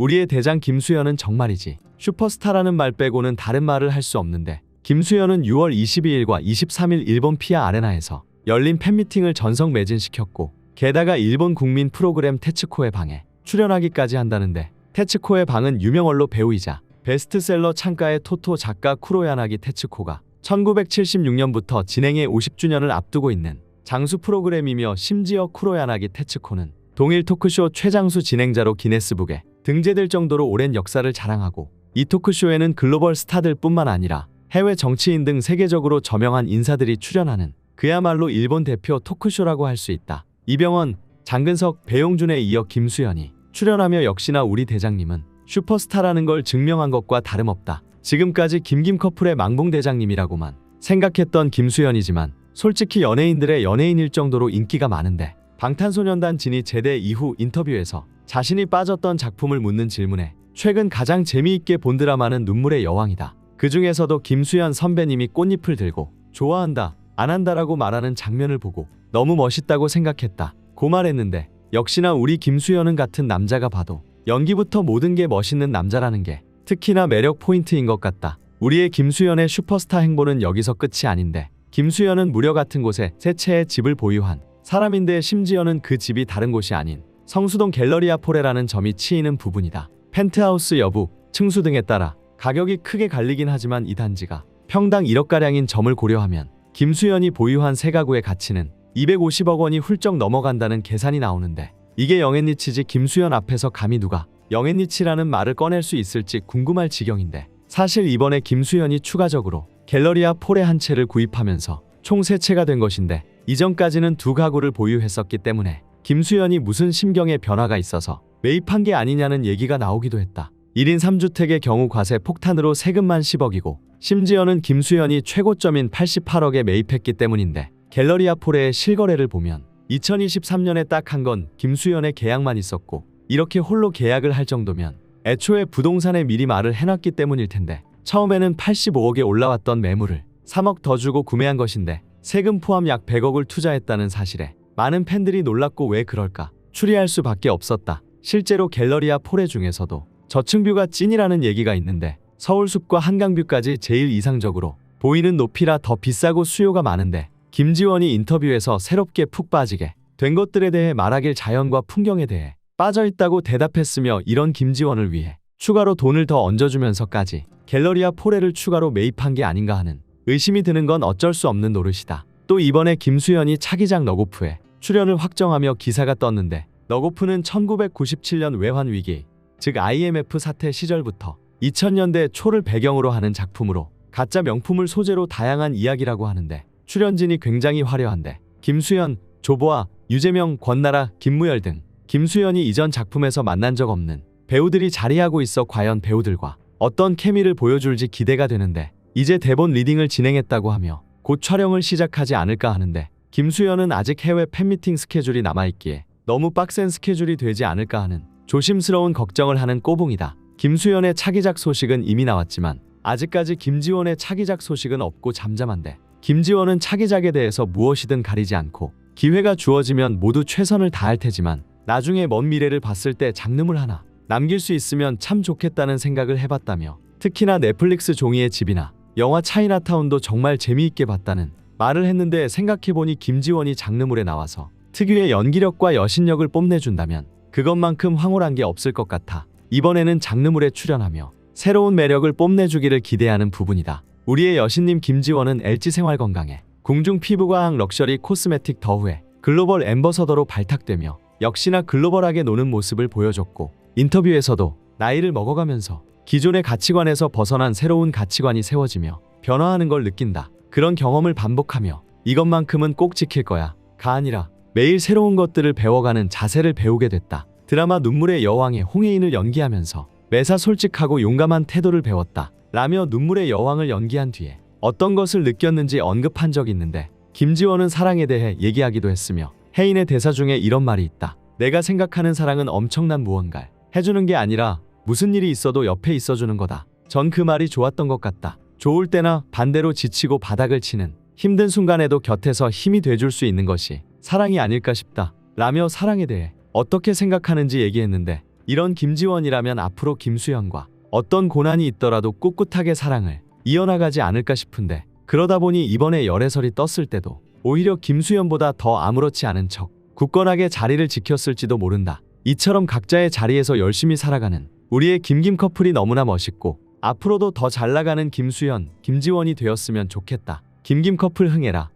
우리의 대장 김수현은 정말이지 슈퍼스타라는 말 빼고는 다른 말을 할 수 없는데 김수현은 6월 22일과 23일 일본 피아 아레나에서 열린 팬미팅을 전성 매진시켰고 게다가 일본 국민 프로그램 테츠코의 방에 출연하기까지 한다는데 테츠코의 방은 유명 언로 배우이자 베스트셀러 창가의 토토 작가 쿠로야나기 테츠코가 1976년부터 진행해 50주년을 앞두고 있는 장수 프로그램이며 심지어 쿠로야나기 테츠코는 동일 토크쇼 최장수 진행자로 기네스북에 등재될 정도로 오랜 역사를 자랑하고 이 토크쇼에는 글로벌 스타들 뿐만 아니라 해외 정치인 등 세계적으로 저명한 인사들이 출연하는 그야말로 일본 대표 토크쇼라고 할 수 있다. 이병헌, 장근석, 배용준에 이어 김수현이 출연하며 역시나 우리 대장님은 슈퍼스타라는 걸 증명한 것과 다름없다. 지금까지 김김 커플의 망봉 대장님이라고만 생각했던 김수현이지만 솔직히 연예인들의 연예인일 정도로 인기가 많은데 방탄소년단 진이 제대 이후 인터뷰에서 자신이 빠졌던 작품을 묻는 질문에 최근 가장 재미있게 본 드라마는 눈물의 여왕이다. 그 중에서도 김수현 선배님이 꽃잎을 들고 좋아한다, 안 한다라고 말하는 장면을 보고 너무 멋있다고 생각했다. 고 말했는데 역시나 우리 김수현은 같은 남자가 봐도 연기부터 모든 게 멋있는 남자라는 게 특히나 매력 포인트인 것 같다. 우리의 김수현의 슈퍼스타 행보는 여기서 끝이 아닌데 김수현은 무려 같은 곳에 세 채의 집을 보유한 사람인데 심지어는 그 집이 다른 곳이 아닌 성수동 갤러리아 포레라는 점이 치이는 부분이다. 펜트하우스 여부, 층수 등에 따라 가격이 크게 갈리긴 하지만 이 단지가 평당 1억가량인 점을 고려하면 김수현이 보유한 세 가구의 가치는 250억 원이 훌쩍 넘어간다는 계산이 나오는데 이게 영앤리치지 김수현 앞에서 감히 누가 영앤리치라는 말을 꺼낼 수 있을지 궁금할 지경인데 사실 이번에 김수현이 추가적으로 갤러리아 폴의 한 채를 구입하면서 총 3채가 된 것인데 이전까지는 2가구를 보유했었기 때문에 김수현이 무슨 심경의 변화가 있어서 매입한 게 아니냐는 얘기가 나오기도 했다. 1인 3주택의 경우 과세 폭탄으로 세금만 10억이고 심지어는 김수현이 최고점인 88억에 매입했기 때문인데 갤러리아 폴의 실거래를 보면 2023년에 딱 한 건 김수현의 계약만 있었고 이렇게 홀로 계약을 할 정도면 애초에 부동산에 미리 말을 해놨기 때문일 텐데 처음에는 85억에 올라왔던 매물을 3억 더 주고 구매한 것인데 세금 포함 약 100억을 투자했다는 사실에 많은 팬들이 놀랐고 왜 그럴까 추리할 수밖에 없었다. 실제로 갤러리아 폴의 중에서도 저층 뷰가 찐이라는 얘기가 있는데 서울숲과 한강뷰까지 제일 이상적으로 보이는 높이라 더 비싸고 수요가 많은데 김지원이 인터뷰에서 새롭게 푹 빠지게 된 것들에 대해 말하길 자연과 풍경에 대해 빠져있다고 대답했으며 이런 김지원을 위해 추가로 돈을 더 얹어주면서까지 갤러리아 폴에를 추가로 매입한 게 아닌가 하는 의심이 드는 건 어쩔 수 없는 노릇이다. 또 이번에 김수현이 차기작 너고프에 출연을 확정하며 기사가 떴는데 너고프는 1997년 외환위기, 즉 IMF 사태 시절부터 2000년대 초를 배경으로 하는 작품으로 가짜 명품을 소재로 다양한 이야기라고 하는데 출연진이 굉장히 화려한데 김수현, 조보아, 유재명, 권나라, 김무열 등 김수현이 이전 작품에서 만난 적 없는 배우들이 자리하고 있어 과연 배우들과 어떤 케미를 보여줄지 기대가 되는데 이제 대본 리딩을 진행했다고 하며 곧 촬영을 시작하지 않을까 하는데 김수현은 아직 해외 팬미팅 스케줄이 남아있기에 너무 빡센 스케줄이 되지 않을까 하는 조심스러운 걱정을 하는 꼬붕이다. 김수현의 차기작 소식은 이미 나왔지만 아직까지 김지원의 차기작 소식은 없고 잠잠한데 김지원은 차기작에 대해서 무엇이든 가리지 않고 기회가 주어지면 모두 최선을 다할 테지만 나중에 먼 미래를 봤을 때 장르물 하나 남길 수 있으면 참 좋겠다는 생각을 해봤다며 특히나 넷플릭스 종이의 집이나 영화 차이나타운도 정말 재미있게 봤다는 말을 했는데 생각해보니 김지원이 장르물에 나와서 특유의 연기력과 여신력을 뽐내준다면 그것만큼 황홀한 게 없을 것 같아 이번에는 장르물에 출연하며 새로운 매력을 뽐내주기를 기대하는 부분이다. 우리의 여신님 김지원은 LG생활건강에 궁중 피부과학 럭셔리 코스메틱 더후에 글로벌 앰버서더로 발탁되며 역시나 글로벌하게 노는 모습을 보여줬고 인터뷰에서도 나이를 먹어가면서 기존의 가치관에서 벗어난 새로운 가치관이 세워지며 변화하는 걸 느낀다. 그런 경험을 반복하며 이것만큼은 꼭 지킬 거야 가 아니라 매일 새로운 것들을 배워가는 자세를 배우게 됐다. 드라마 눈물의 여왕의 홍혜인을 연기하면서 매사 솔직하고 용감한 태도를 배웠다 라며 눈물의 여왕을 연기한 뒤에 어떤 것을 느꼈는지 언급한 적이 있는데 김지원은 사랑에 대해 얘기하기도 했으며 혜인의 대사 중에 이런 말이 있다. 내가 생각하는 사랑은 엄청난 무언가를 해주는 게 아니라 무슨 일이 있어도 옆에 있어주는 거다. 전 그 말이 좋았던 것 같다. 좋을 때나 반대로 지치고 바닥을 치는 힘든 순간에도 곁에서 힘이 돼줄 수 있는 것이 사랑이 아닐까 싶다 라며 사랑에 대해 어떻게 생각하는지 얘기했는데 이런 김지원이라면 앞으로 김수현과 어떤 고난이 있더라도 꿋꿋하게 사랑을 이어나가지 않을까 싶은데, 그러다 보니 이번에 열애설이 떴을 때도 오히려 김수현보다 더 아무렇지 않은 척 굳건하게 자리를 지켰을지도 모른다. 이처럼 각자의 자리에서 열심히 살아가는 우리의 김김 커플이 너무나 멋있고 앞으로도 더 잘 나가는 김수현, 김지원이 되었으면 좋겠다. 김김 커플 흥해라.